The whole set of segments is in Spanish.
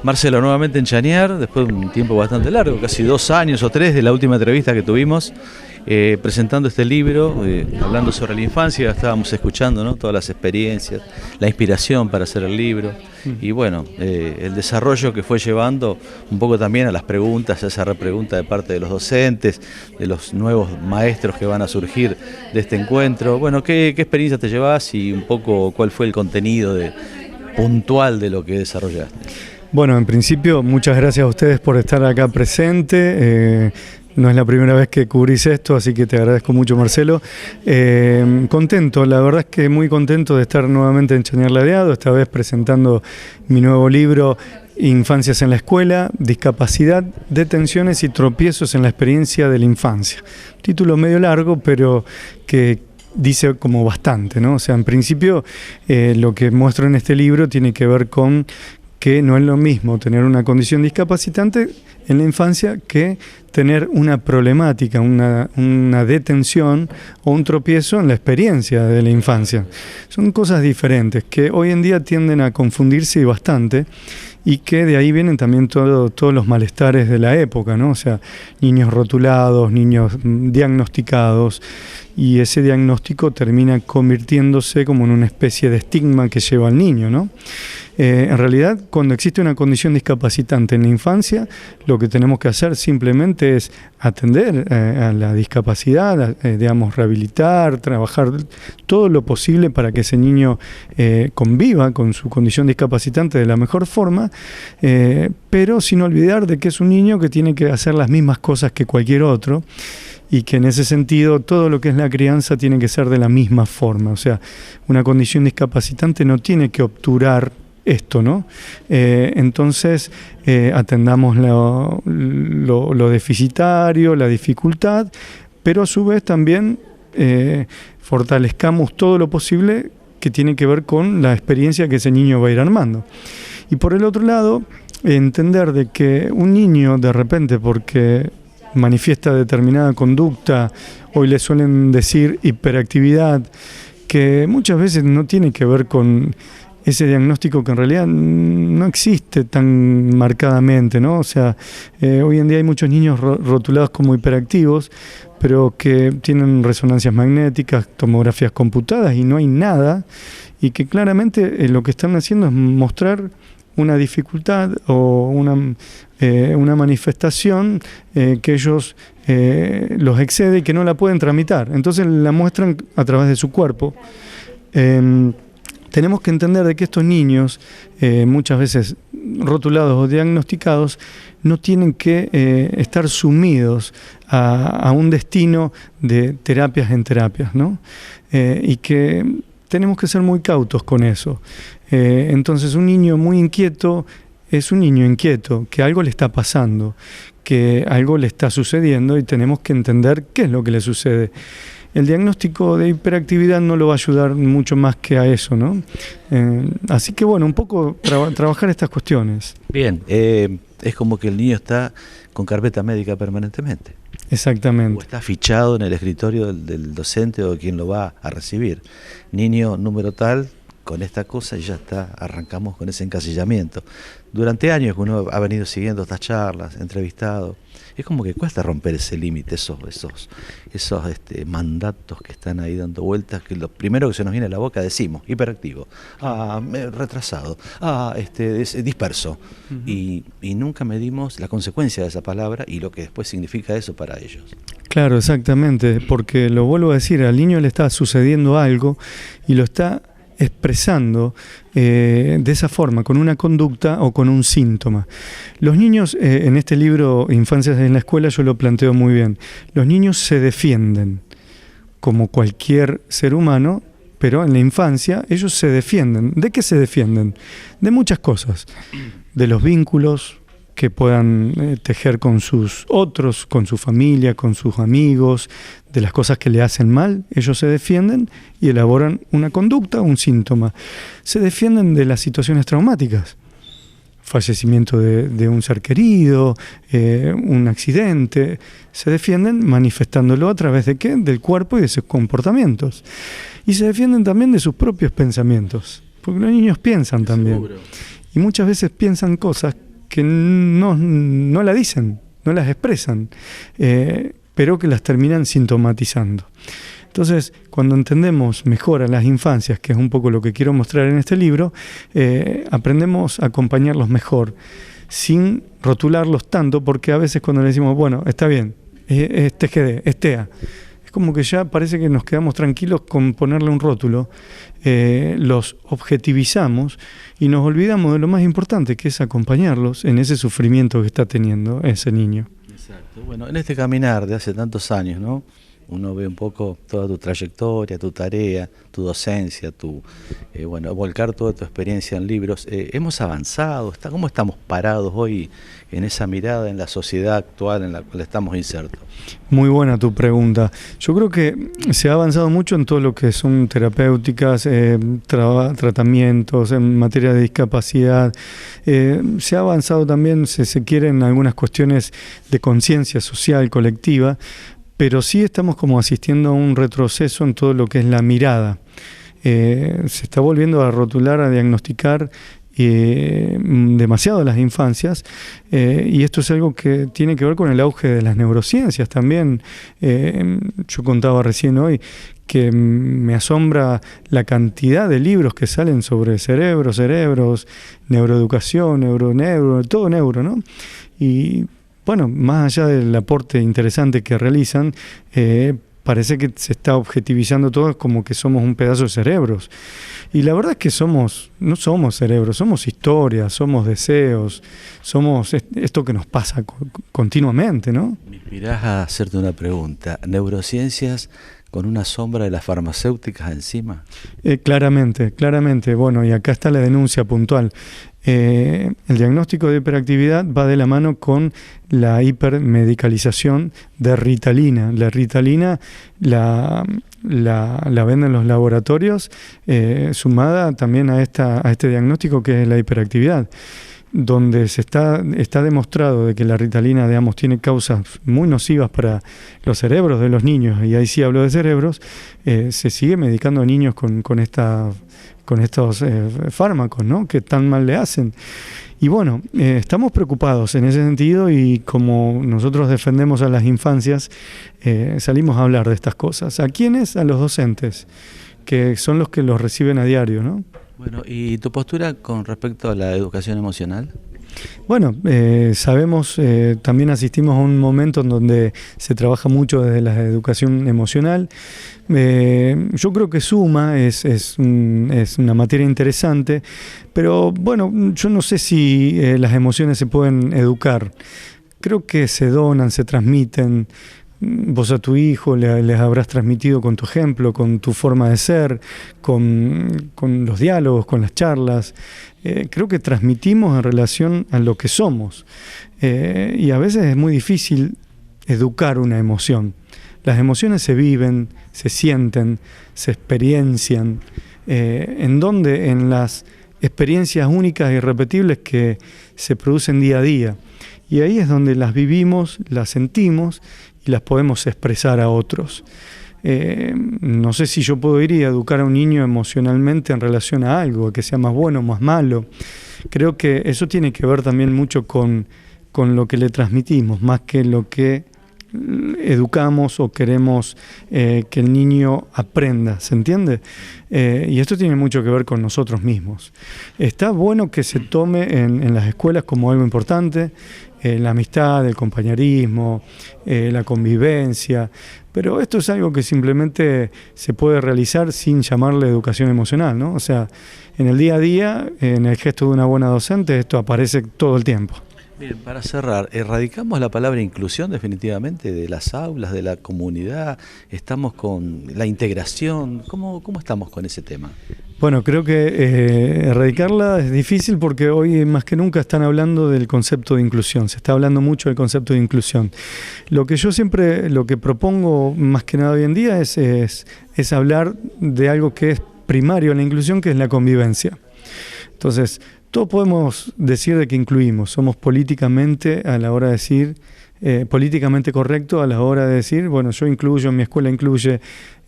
Marcelo, nuevamente en Chañar, después de un tiempo bastante largo, casi 2 años o 3 de la última entrevista que tuvimos, presentando este libro, hablando sobre la infancia. Estábamos escuchando, ¿no?, todas las experiencias, la inspiración para hacer el libro y bueno, el desarrollo que fue llevando un poco también a las preguntas, a esa repregunta de parte de los docentes, de los nuevos maestros que van a surgir de este encuentro. Bueno, ¿qué experiencia te llevas y un poco cuál fue el contenido puntual de lo que desarrollaste? Bueno, en principio, muchas gracias a ustedes por estar acá presente. No es la primera vez que cubrís esto, así que te agradezco mucho, Marcelo. Contento, la verdad es que muy contento de estar nuevamente en Chañar Ladeado, esta vez presentando mi nuevo libro, Infancias en la Escuela, Discapacidad, Detenciones y Tropiezos en la Experiencia de la Infancia. Título medio largo, pero que dice como bastante, ¿no? O sea, en principio, lo que muestro en este libro tiene que ver con que no es lo mismo tener una condición discapacitante en la infancia que tener una problemática, una detención o un tropiezo en la experiencia de la infancia. Son cosas diferentes que hoy en día tienden a confundirse y bastante, y que de ahí vienen también todos los malestares de la época, ¿no? O sea, niños rotulados, niños diagnosticados, y ese diagnóstico termina convirtiéndose como en una especie de estigma que lleva al niño, ¿no? En realidad, cuando existe una condición discapacitante en la infancia, lo que tenemos que hacer simplemente es atender a la discapacidad, digamos, rehabilitar, trabajar todo lo posible para que ese niño conviva con su condición discapacitante de la mejor forma, pero sin olvidar de que es un niño que tiene que hacer las mismas cosas que cualquier otro, y que en ese sentido todo lo que es la crianza tiene que ser de la misma forma. O sea, una condición discapacitante no tiene que obturar esto, ¿no? Entonces, atendamos lo deficitario, la dificultad, pero a su vez también fortalezcamos todo lo posible que tiene que ver con la experiencia que ese niño va a ir armando. Y por el otro lado, entender de que un niño de repente, porque manifiesta determinada conducta, hoy le suelen decir hiperactividad, que muchas veces no tiene que ver con ese diagnóstico que en realidad no existe tan marcadamente, ¿no? O sea, hoy en día hay muchos niños rotulados como hiperactivos, pero que tienen resonancias magnéticas, tomografías computadas y no hay nada, y que claramente lo que están haciendo es mostrar una dificultad o una manifestación que ellos los excede y que no la pueden tramitar. Entonces la muestran a través de su cuerpo. Tenemos que entender de que estos niños, muchas veces rotulados o diagnosticados, no tienen que estar sumidos a un destino de terapias en terapias, ¿no? Y que tenemos que ser muy cautos con eso. Entonces un niño muy inquieto es un niño inquieto, que algo le está pasando, que algo le está sucediendo y tenemos que entender qué es lo que le sucede. El diagnóstico de hiperactividad no lo va a ayudar mucho más que a eso, ¿no? Así que bueno, un poco trabajar estas cuestiones. Bien, es como que el niño está con carpeta médica permanentemente. Exactamente. O está fichado en el escritorio del docente o de quien lo va a recibir. Niño número tal, con esta cosa, y ya está, arrancamos con ese encasillamiento. Durante años que uno ha venido siguiendo estas charlas, entrevistado, es como que cuesta romper ese límite, esos mandatos que están ahí dando vueltas, que lo primero que se nos viene a la boca decimos, hiperactivo, retrasado, disperso, y nunca medimos la consecuencia de esa palabra y lo que después significa eso para ellos. Claro, exactamente, porque lo vuelvo a decir, al niño le está sucediendo algo y lo está expresando de esa forma, con una conducta o con un síntoma. Los niños, en este libro Infancias en la Escuela, yo lo planteo muy bien. Los niños se defienden como cualquier ser humano, pero en la infancia ellos se defienden. ¿De qué se defienden? De muchas cosas. De los vínculos que puedan tejer con sus otros, con su familia, con sus amigos, de las cosas que le hacen mal, ellos se defienden y elaboran una conducta, un síntoma. Se defienden de las situaciones traumáticas, fallecimiento de un ser querido, un accidente, se defienden manifestándolo a través de ¿qué? Del cuerpo y de sus comportamientos. Y se defienden también de sus propios pensamientos, porque los niños piensan también. Y muchas veces piensan cosas que no la dicen, no las expresan, pero que las terminan sintomatizando. Entonces, cuando entendemos mejor a las infancias, que es un poco lo que quiero mostrar en este libro, aprendemos a acompañarlos mejor, sin rotularlos tanto, porque a veces cuando le decimos, bueno, está bien, es TGD, es TEA, es como que ya parece que nos quedamos tranquilos con ponerle un rótulo, los objetivizamos y nos olvidamos de lo más importante, que es acompañarlos en ese sufrimiento que está teniendo ese niño. Exacto. Bueno, en este caminar de hace tantos años, ¿no? Uno ve un poco toda tu trayectoria, tu tarea, tu docencia, volcar toda tu experiencia en libros. ¿Hemos avanzado? ¿Cómo estamos parados hoy en esa mirada en la sociedad actual en la cual estamos insertos? Muy buena tu pregunta. Yo creo que se ha avanzado mucho en todo lo que son terapéuticas, tratamientos en materia de discapacidad. Se ha avanzado también, si se quiere, en algunas cuestiones de conciencia social colectiva, pero sí estamos como asistiendo a un retroceso en todo lo que es la mirada. Se está volviendo a rotular, a diagnosticar demasiado las infancias, y esto es algo que tiene que ver con el auge de las neurociencias también. Yo contaba recién hoy que me asombra la cantidad de libros que salen sobre cerebros, neuroeducación, todo neuro, ¿no? Y bueno, más allá del aporte interesante que realizan, parece que se está objetivizando todo como que somos un pedazo de cerebros. Y la verdad es que no somos cerebros, somos historias, somos deseos, somos esto que nos pasa continuamente, ¿no? Me inspirás a hacerte una pregunta. ¿Neurociencias con una sombra de las farmacéuticas encima? Claramente. Bueno, y acá está la denuncia puntual. El diagnóstico de hiperactividad va de la mano con la hipermedicalización de Ritalina. La Ritalina la venden los laboratorios, sumada también a este diagnóstico que es la hiperactividad, donde está demostrado de que la Ritalina, digamos, tiene causas muy nocivas para los cerebros de los niños, y ahí sí hablo de cerebros. Se sigue medicando a niños con estos fármacos, ¿no?, que tan mal le hacen. Y bueno, estamos preocupados en ese sentido, y como nosotros defendemos a las infancias, salimos a hablar de estas cosas. ¿A quiénes? A los docentes, que son los que los reciben a diario, ¿no? Bueno, ¿y tu postura con respecto a la educación emocional? Bueno, sabemos, también asistimos a un momento en donde se trabaja mucho desde la educación emocional. Yo creo que suma, es una materia interesante, pero bueno, yo no sé si las emociones se pueden educar. Creo que se donan, se transmiten. Vos a tu hijo les habrás transmitido con tu ejemplo, con tu forma de ser, con los diálogos, con las charlas. Creo que transmitimos en relación a lo que somos. Y a veces es muy difícil educar una emoción. Las emociones se viven, se sienten, se experiencian. ¿En dónde? En las experiencias únicas e irrepetibles que se producen día a día. Y ahí es donde las vivimos, las sentimos y las podemos expresar a otros. No sé si yo puedo ir y educar a un niño emocionalmente en relación a algo, que sea más bueno o más malo. Creo que eso tiene que ver también mucho con lo que le transmitimos, más que lo que educamos o queremos que el niño aprenda, ¿se entiende? Y esto tiene mucho que ver con nosotros mismos. Está bueno que se tome en las escuelas como algo importante, la amistad, el compañerismo, la convivencia, pero esto es algo que simplemente se puede realizar sin llamarle educación emocional, ¿no? O sea, en el día a día, en el gesto de una buena docente, esto aparece todo el tiempo. Bien, para cerrar, erradicamos la palabra inclusión definitivamente de las aulas, de la comunidad, estamos con la integración, ¿cómo estamos con ese tema? Bueno, creo que erradicarla es difícil porque hoy más que nunca están hablando del concepto de inclusión, se está hablando mucho del concepto de inclusión. Lo que propongo más que nada hoy en día es hablar de algo que es primario en la inclusión, que es la convivencia. Entonces, todos podemos decir de que incluimos, somos políticamente a la hora de decir, políticamente correcto a la hora de decir, bueno, yo incluyo, mi escuela incluye,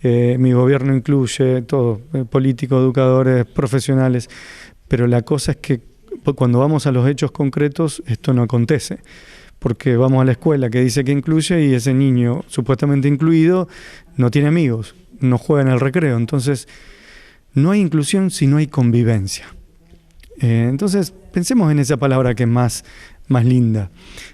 mi gobierno incluye, todo, políticos, educadores, profesionales, pero la cosa es que cuando vamos a los hechos concretos, esto no acontece. Porque vamos a la escuela que dice que incluye y ese niño supuestamente incluido no tiene amigos, no juega en el recreo. Entonces, no hay inclusión si no hay convivencia. Entonces, pensemos en esa palabra que es más linda.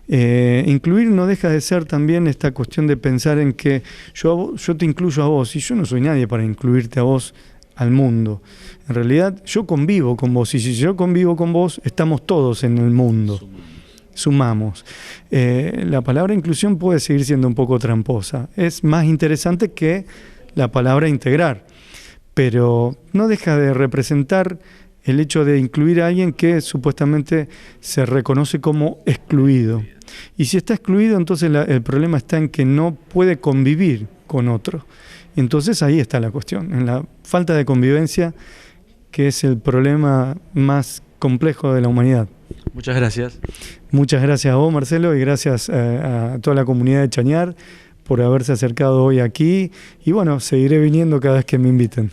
Incluir no deja de ser también esta cuestión de pensar en que yo te incluyo a vos y yo no soy nadie para incluirte a vos al mundo. En realidad, yo convivo con vos y si yo convivo con vos, estamos todos en el mundo. Sumamos. La palabra inclusión puede seguir siendo un poco tramposa. Es más interesante que la palabra integrar, pero no deja de representar el hecho de incluir a alguien que supuestamente se reconoce como excluido. Y si está excluido, entonces el problema está en que no puede convivir con otro. Entonces ahí está la cuestión, en la falta de convivencia, que es el problema más complejo de la humanidad. Muchas gracias. Muchas gracias a vos, Marcelo, y gracias a toda la comunidad de Chañar por haberse acercado hoy aquí. Y bueno, seguiré viniendo cada vez que me inviten.